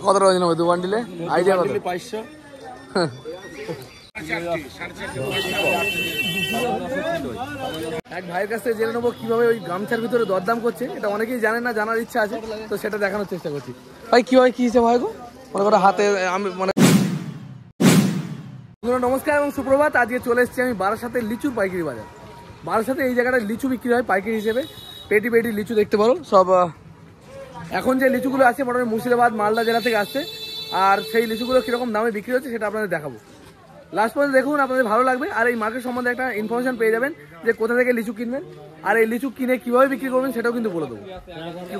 কত রয়েছে নেবে 2 বান্ডিলে? আইডিয়া কত? 500। এক ভাইয়ের কাছ থেকে জেনে নেবো কিভাবে ওই গামছার ভিতরে দরদাম করছে। এটা অনেকেই জানে না, জানার ইচ্ছা আছে, তো সেটা দেখানোর চেষ্টা করছি। ভাই কিভাবে কি হিসেবে হয় গো? মনে করো হাতে আমি মানে নমস্কার এবং সুপ্রভাত। আজকে চলে এসেছি আমি বারাসাতের লিচুর পাইকারি বাজার। বারাসাতে এই জায়গাটায় লিচু বিক্রি হয় পাইকারি হিসেবে, পেটি পেটি লিচু দেখতে পারো সব। এখন যে লিচুগুলো আছে মোটামুটি মুর্শিদাবাদ মালদা জেলা থেকে আসছে, আর সেই লিচুগুলো কীরকম দামে বিক্রি হচ্ছে সেটা আপনাদের দেখাবো। লাস্ট পর্যন্ত দেখুন, আপনাদের ভালো লাগবে। আর এই মার্কেট সম্বন্ধে একটা ইনফরমেশন পেয়ে যাবেন যে কোথা থেকে লিচু কিনবেন, আর এই লিচু কিনে কীভাবে বিক্রি করবেন সেটাও কিন্তু বলে দেবো।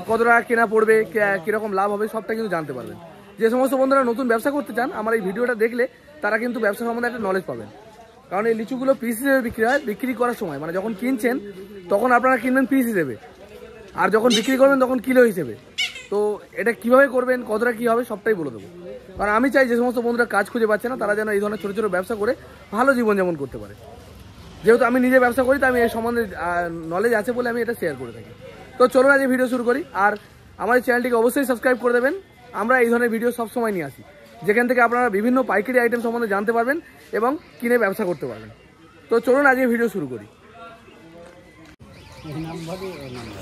কত টাকা কেনা পড়বে, কীরকম লাভ হবে সবটা কিন্তু জানতে পারবেন। যে সমস্ত বন্ধুরা নতুন ব্যবসা করতে চান, আমার এই ভিডিওটা দেখলে তারা কিন্তু ব্যবসা সম্বন্ধে একটা নলেজ পাবেন। কারণ এই লিচুগুলো পিস হিসেবে বিক্রি হয়। বিক্রি করার সময় মানে যখন কিনছেন তখন আপনারা কিনবেন পিস হিসেবে, আর যখন বিক্রি করবেন তখন কিলো হিসেবে। তো এটা কিভাবে করবেন, কতটা কী হবে সবটাই বলে দেবো। কারণ আমি চাই যে সমস্ত বন্ধুরা কাজ খুঁজে পাচ্ছে না তারা যেন এই ধরনের ছোটো ছোটো ব্যবসা করে ভালো জীবনযাপন করতে পারে। যেহেতু আমি নিজে ব্যবসা করি, তো আমি এই সম্বন্ধে নলেজ আছে বলে আমি এটা শেয়ার করে থাকি। তো চলুন আজ ভিডিও শুরু করি। আর আমার এই চ্যানেলটিকে অবশ্যই সাবস্ক্রাইব করে দেবেন। আমরা এই ধরনের ভিডিও সবসময় নিয়ে আসি, যেখান থেকে আপনারা বিভিন্ন পাইকারি আইটেম সম্বন্ধে জানতে পারবেন এবং কিনে ব্যবসা করতে পারবেন। তো চলুন আজ ভিডিও শুরু করি।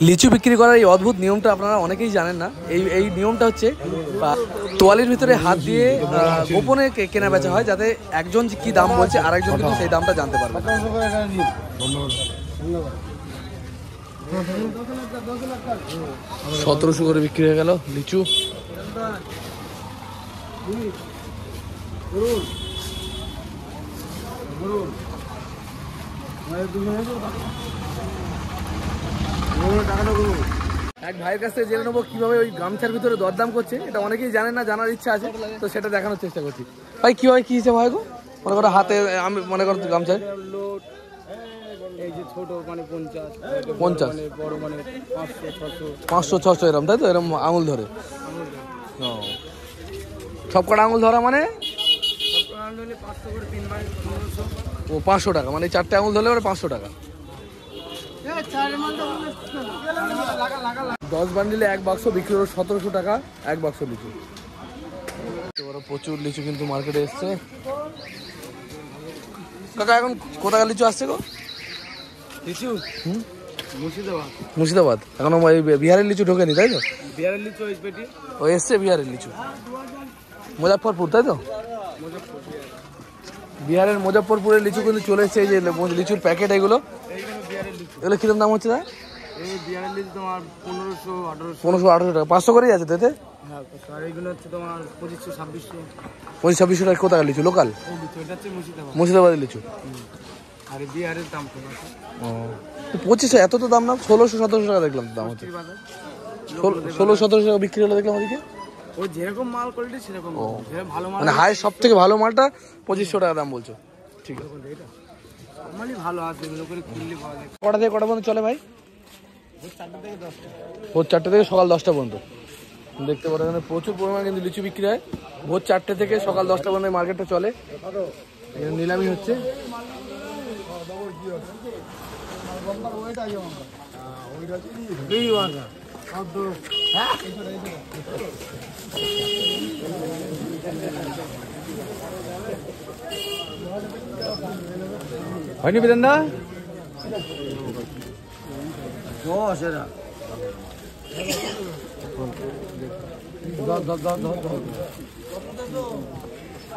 লিচু বিক্রি করার এই অদ্ভুত নিয়মটা আপনারা অনেকেই জানেন না। এই নিয়মটা হচ্ছে তোয়ালির ভিতরে হাত দিয়ে গোপনে কেনা বেচা হয়, যাতে একজন কি দাম বলছে আর একজন কিন্তু সেই দামটা জানতে পারবে। 1700 করে বিক্রি হয়ে গেল লিচু। এক ভাইয়ের কাছ থেকে জেনে নেবো কিভাবে ওই গামছার ভিতরে দরদাম করছে। এটা অনেকেই জানেন না, জানার ইচ্ছা আছে, তো সেটা দেখানোর চেষ্টা করছি। ভাই কিভাবে কি হিসেবে হয় গো? মনে করো হাতে আমি মনে করো গামছায় এই যে ছোট মানে 50, বড় মানে 500 600 এরকম, তাই তো? এরকম আঙুল ধরে সব কটা আঙুল ধরা মানে 500 টাকা, মানে 4টে আঙুল ধরলে ওরা 500 টাকা। 10 বান্ডিলে 1 বাক্স বিক্রি হলো 1700 টাকা 1 বাক্স লিচু। প্রচুর লিচু কিন্তু মার্কেটে এসছে। কাকা এখন কোথা লিচু আসছে গো? লিচু মুর্শিদাবাদ। এখন বিহারের লিচু ঢোকেনি, তাই তো? বিহারের লিচু ও এসছে বিহারের লিচু, মুজফ্ফরপুর, তাই তো? বিহারের মুজফ্ফরপুরের লিচু কিন্তু চলে এসছে। এই যে লিচুর প্যাকেট, এগুলো কিরকম দাম হচ্ছে? 1500-1800 টাকা, 500 করেই আছে তাতে। তোমার 2500-2600 টাকা। কোথাকার লিচু? লোকাল মুর্শিদাবাদের লিচু। আর বিহারের দাম 2500, এত তো দাম না। 1600-1700 টাকা দেখলাম দাম হচ্ছে। 1600-1700 টাকা বিক্রি হলো দেখলাম ওদিকে। ওই যেরকম মাল কোয়ালিটি সেরকম, ভালো মাল মানে হাই সব থেকে ভালো মালটা 2500 টাকা দাম বলছো। ঠিক আছে, ভালো আছে, পাওয়া যায়। কটা থেকে কটা পর্যন্ত চলে ভাই? ভোর 4টে থেকে সকাল 10টা পর্যন্ত। দেখতে পারো এখানে প্রচুর পরিমাণে কিন্তু লিচু বিক্রি হয়। ভোর 4টে থেকে সকাল 10টা পর্যন্ত মার্কেটটা চলে। নিলামি হচ্ছে। হয়নি বেদেন দা?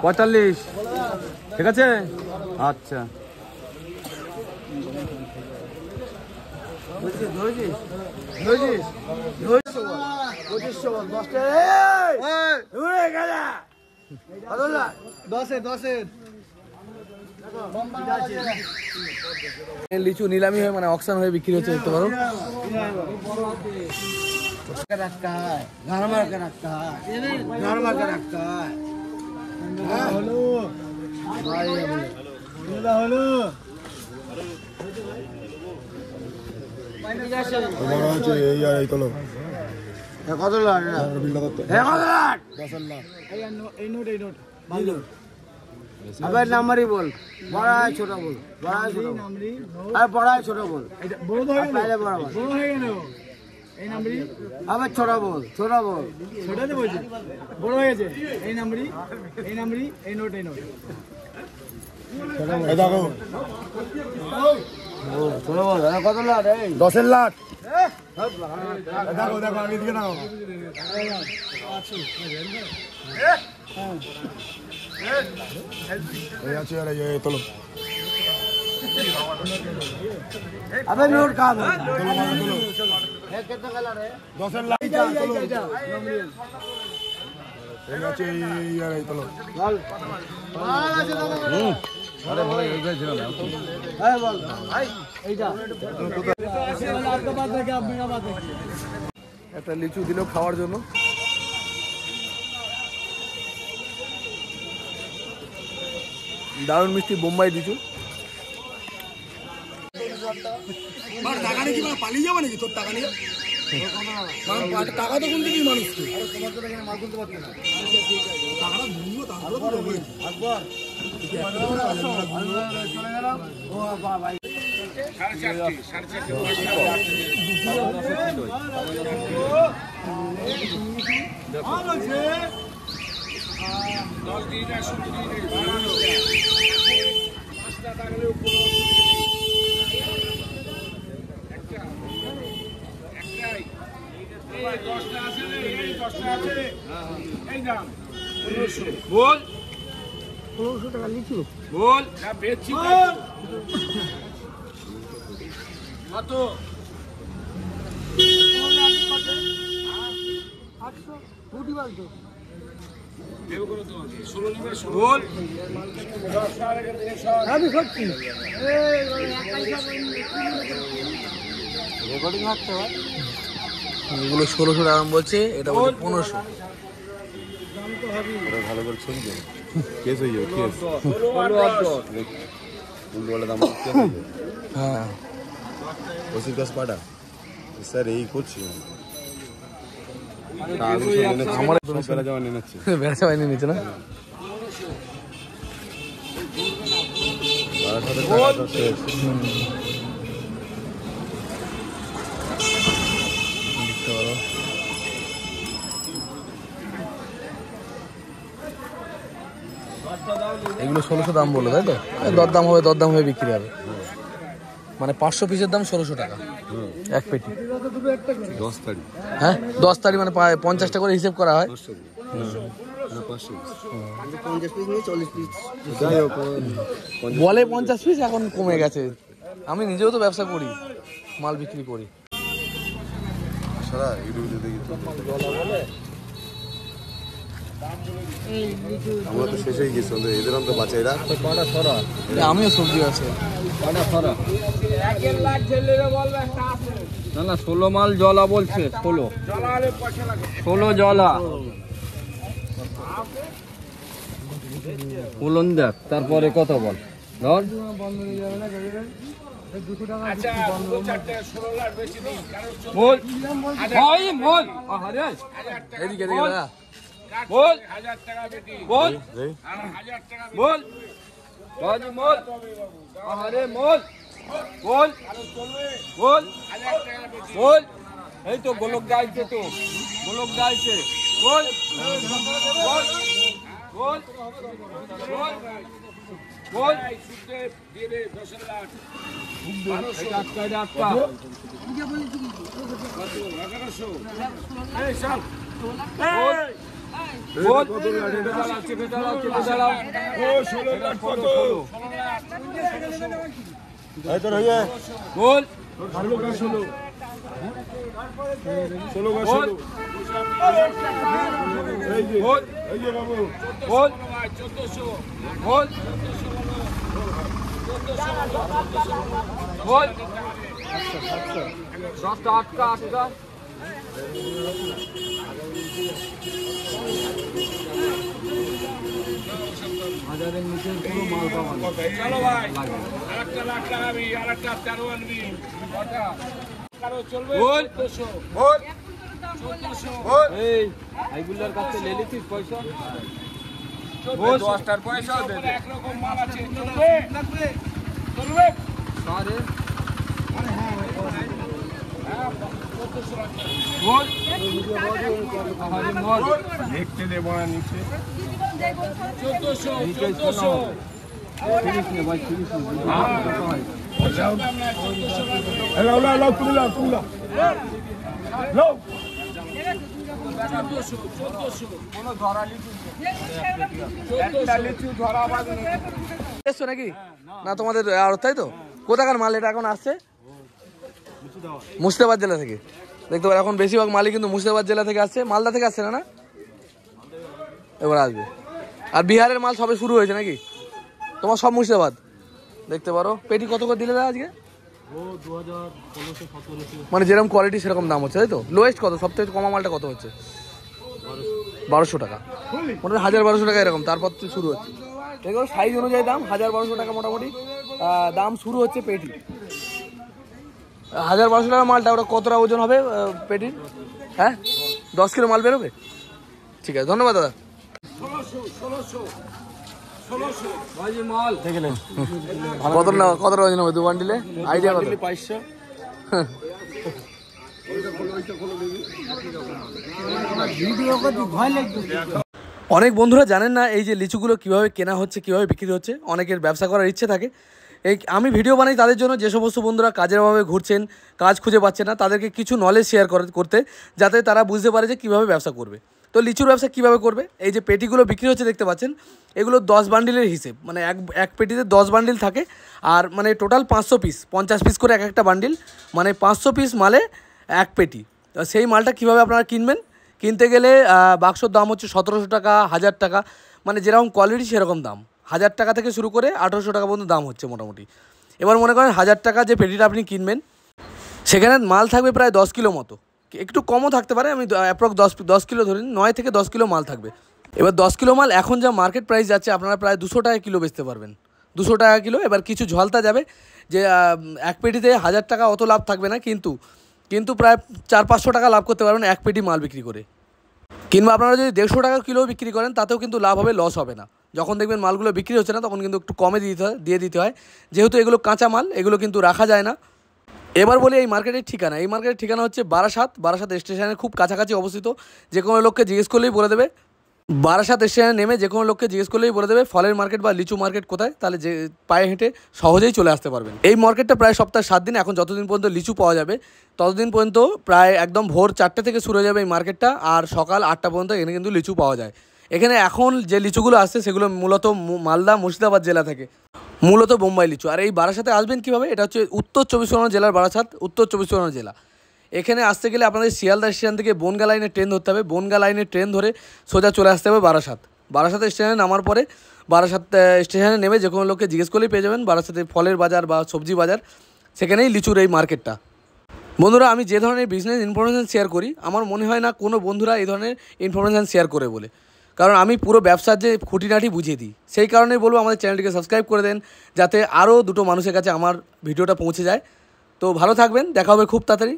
$45, ঠিক আছে? আচ্ছা, লিচু নিলামি হয়ে মানে অকশন হয়ে বিক্রি হচ্ছে, দেখতে পারো। আবার নাম্বারই বল, বড় হয় ছোট বল, বড় হয় ছোট, আর বড় হয় ছোট বল, বড় হয়ে গেল, আবার ছোটা বল, ছোটা বল। ছোটাতে বলছি বড় হয়ে গেছে। এই নাম্বারই, এই নাম্বারই, এই নোট, এই নোট। ছোটা বল, কত লাট? 10-এর লাট। দেখো দেখো আমি এদিকে দেখো। এই আছে আরে এই তোলো। আবে নোট কাম। 10-এর লাট তোলো। এই আছে এই আরে তোলো। আরে ভাই এই যে ছিল না। হ্যাঁ বল ভাই এইটা একটা লিচু দিল খাওয়ার জন্য। দারুণ মিষ্টি বোম্বাই লিচু। টাকা নিয়ে কি পালিয়ে যাবে নাকি তোর টাকা নিয়ে? টাকা তো কোন দিকেই মানুষকে টাকাটা ঘুরবো তাহলে তো হবে। বল 1500 টাকা লিচু বল বেচছি কত 800 ফুটি বলতো দেব করে তোমাকে 16 নিবে বল আমি সত্যি রেকর্ডিং হচ্ছে ভাই এগুলো 1600 টাকা বলছে, এটা বলছে 1500। ভালো করে ছবি দেবে কেস হয়ে যাবে কেস উল্টোপাল্টা দাম কেস হয়ে যাবে। হ্যাঁ ওসির কাছে পাঠা স্যার এই করছি আমার বেলা যাওয়া নিয়ে নিচ্ছে বেড়া বাইনি নিচে না। দেখতে পারো এগুলো 1600 দাম বললো, তাই তো? দরদাম হয়ে বিক্রি হবে। মানে 500 পিসের দাম 1600 টাকা এক পেটি। 10 তারিখ হ্যাঁ 10 তারিখ মানে 50 টাকা করে হিসেব করা হয়। 50 পিস নিয়ে 40 পিস যাই হোক বলে 50 পিস, এখন কমে গেছে। আমি নিজেও তো ব্যবসা করি, মাল বিক্রি করি। সারা ইউটিউবে দেখি আমরা তো শেষ হয়ে গেছি এদের তো বাচ্চারা কটা সরা আমিও সবজি আছে। কটা সরা 1 লাখ ছেলেরে বলবে একটা আছে না না 16 মাল জলা বলছে 16 জলা হলে পয়সা লাগে 16 জলা বলুন দেখ তারপরে কত বল ধর আচ্ছা 16 লাখ বেশি দিন বল ভাই বল আরে এদিকে দাদা বল 1000 টাকা বেটি বল 1000 টাকা বল বাজি মোল আরে মোল বল বল 1000 টাকা বেটি বল এই তো গোলক গাইছে তো গোলক গাইছে বল বল বল বল বল শুতে দিয়ে দে 10 লাখ 1200 টাকা এই চল বল বল চেপে দাঁড়াও ও 16 লাখ কত এই তো রইয়ে বল 16 গা 16 এই যে বল এই যে বাবু বল 1400 বল 1400 বল 10টা 8টা হাজারের নিচে পুরো মাল পাওয়া চলো ভাই আরেকটা লাখ টাকা আনবি আরেকটা 13 আনবি কটা কারো চলবে বল 1400 বল 1400 বল এই আইগুলার কাছে লে লিছিস পয়সা বল 10টার পয়সা দে দে এক রকম মাল আছে চলবে চলবে আরে হ্যাঁ बोल अरे बोल देखते दे बड़ा नीचे 1400 लो लो लो तुम लो लो 1400 এসছো নাকি না তোমাদের আর তাই তো কোথাকার মাল এটা এখন আসছে মুর্শিদাবাদ জেলা থেকে দেখতে পারো এখন বেশিরভাগ মালই কিন্তু মুর্শিদাবাদ জেলা থেকে আসছে মালদা থেকে আসছে না না এবার আসবে আর বিহারের মাল সবে শুরু হয়েছে নাকি তোমার সব মুর্শিদাবাদ দেখতে পারো পেটি কত করে দিলে আজকে মানে যেরকম কোয়ালিটি সেরকম দাম হচ্ছে তাই তো লোয়েস্ট কত সবথেকে কমা মালটা কত হচ্ছে 1200 টাকা মোটামুটি 1000-1200 টাকা এরকম তারপর তো শুরু হচ্ছে দেখো সাইজ অনুযায়ী দাম 1000-1200 টাকা মোটামুটি দাম শুরু হচ্ছে পেটি 1000-1200 টাকা মালটা ওটা কতটা ওজন হবে পেটির হ্যাঁ 10 কিলো মাল বেরোবে ঠিক আছে ধন্যবাদ দাদা 1600 ভাজি মাল দেখে নেন কতটা ওজন হবে 2 বান্ডিলে আইডিয়া কত 500 অনেক বন্ধুরা জানেন না এই যে লিচুগুলো কীভাবে কেনা হচ্ছে কীভাবে বিক্রি হচ্ছে অনেকের ব্যবসা করার ইচ্ছে থাকে এই আমি ভিডিও বানাই তাদের জন্য যে সমস্ত বন্ধুরা কাজের অভাবে ঘুরছেন কাজ খুঁজে পাচ্ছেন না তাদেরকে কিছু নলেজ শেয়ার করতে যাতে তারা বুঝতে পারে যে কীভাবে ব্যবসা করবে তো লিচুর ব্যবসা কীভাবে করবে এই যে পেটিগুলো বিক্রি হচ্ছে দেখতে পাচ্ছেন এগুলো 10 বান্ডিলের হিসেব মানে এক পেটিতে 10 বান্ডিল থাকে আর মানে টোটাল 500 পিস 50 পিস করে একটা বান্ডিল মানে 500 পিস মালে এক পেটি তো সেই মালটা কীভাবে আপনারা কিনবেন কিনতে গেলে বাক্সর দাম হচ্ছে 1700 টাকা 1000 টাকা মানে যেরকম কোয়ালিটি সেরকম দাম 1000 টাকা থেকে শুরু করে 1800 টাকা পর্যন্ত দাম হচ্ছে মোটামুটি এবার মনে করেন 1000 টাকা যে পেটিটা আপনি কিনবেন সেখানে মাল থাকবে প্রায় 10 কিলো মতো একটু কমও থাকতে পারে আমি অ্যাপ্রক্স 10 কিলো ধরি 9 থেকে 10 কিলো মাল থাকবে এবার 10 কিলো মাল এখন যা মার্কেট প্রাইস যাচ্ছে আপনারা প্রায় 200 টাকা কিলো বেচতে পারবেন 200 টাকা কিলো এবার কিছু ঝলতা যাবে যে এক পেটিতে 1000 টাকা অত লাভ থাকবে না কিন্তু প্রায় 400-500 টাকা লাভ করতে পারবেন এক পেটি মাল বিক্রি করে কিংবা আপনারা যদি 150 টাকা কিলো বিক্রি করেন তাতেও কিন্তু লাভ হবে লস হবে না যখন দেখবেন মালগুলো বিক্রি হচ্ছে না তখন কিন্তু একটু কমে দিয়ে দিতে হয় যেহেতু এগুলো কাঁচা মাল এগুলো কিন্তু রাখা যায় না এবার বলি এই মার্কেটের ঠিকানা এই মার্কেটের ঠিকানা হচ্ছে বারাসাত স্টেশনের খুব কাছাকাছি অবস্থিত যে কোনো লোককে জিজ্ঞেস করলেই বলে দেবে বারাসাত স্টেশনে নেমে যে কোনো লোককে জিজ্ঞেস করলেই বলে দেবে ফলের মার্কেট বা লিচু মার্কেট কোথায় তাহলে যে পায়ে হেঁটে সহজেই চলে আসতে পারবেন এই মার্কেটটা প্রায় সপ্তাহে 7 দিন এখন যতদিন পর্যন্ত লিচু পাওয়া যাবে ততদিন পর্যন্ত প্রায় একদম ভোর 4টে থেকে শুরু হয়ে যাবে এই মার্কেটটা আর সকাল 8টা পর্যন্ত এখানে কিন্তু লিচু পাওয়া যায় এখানে এখন যে লিচুগুলো আসছে সেগুলো মূলত মালদা মুর্শিদাবাদ জেলা থেকে মূলত বোম্বাই লিচু আর এই বারাসাতে আসবেন কীভাবে এটা হচ্ছে উত্তর 24 পরগনা জেলার বারাসাত উত্তর 24 পরগনা জেলা এখানে আসতে গেলে আপনাদের শিয়ালদা স্টেশন থেকে বনগা লাইনে ট্রেন ধরতে হবে বনগা লাইনে ট্রেন ধরে সোজা চলে আসতে হবে বারাসাত স্টেশনে নামার পরে বারাসাত স্টেশনে নেমে যে কোনো লোককে জিজ্ঞেস করলেই পেয়ে যাবেন বারাসাতে ফলের বাজার বা সবজি বাজার সেখানেই লিচুর এই মার্কেটটা বন্ধুরা আমি যে ধরনের বিজনেস ইনফরমেশান শেয়ার করি আমার মনে হয় না কোনো বন্ধুরা এই ধরনের ইনফরমেশান শেয়ার করে বলে কারণ আমি পুরো ব্যবসার যে খুঁটিনাটি বুঝিয়ে দিই সেই কারণেই বলবো আমাদের চ্যানেলটিকে সাবস্ক্রাইব করে দেন যাতে আরও দুটো মানুষের কাছে আমার ভিডিওটা পৌঁছে যায় তো ভালো থাকবেন দেখা হবে খুব তাড়াতাড়ি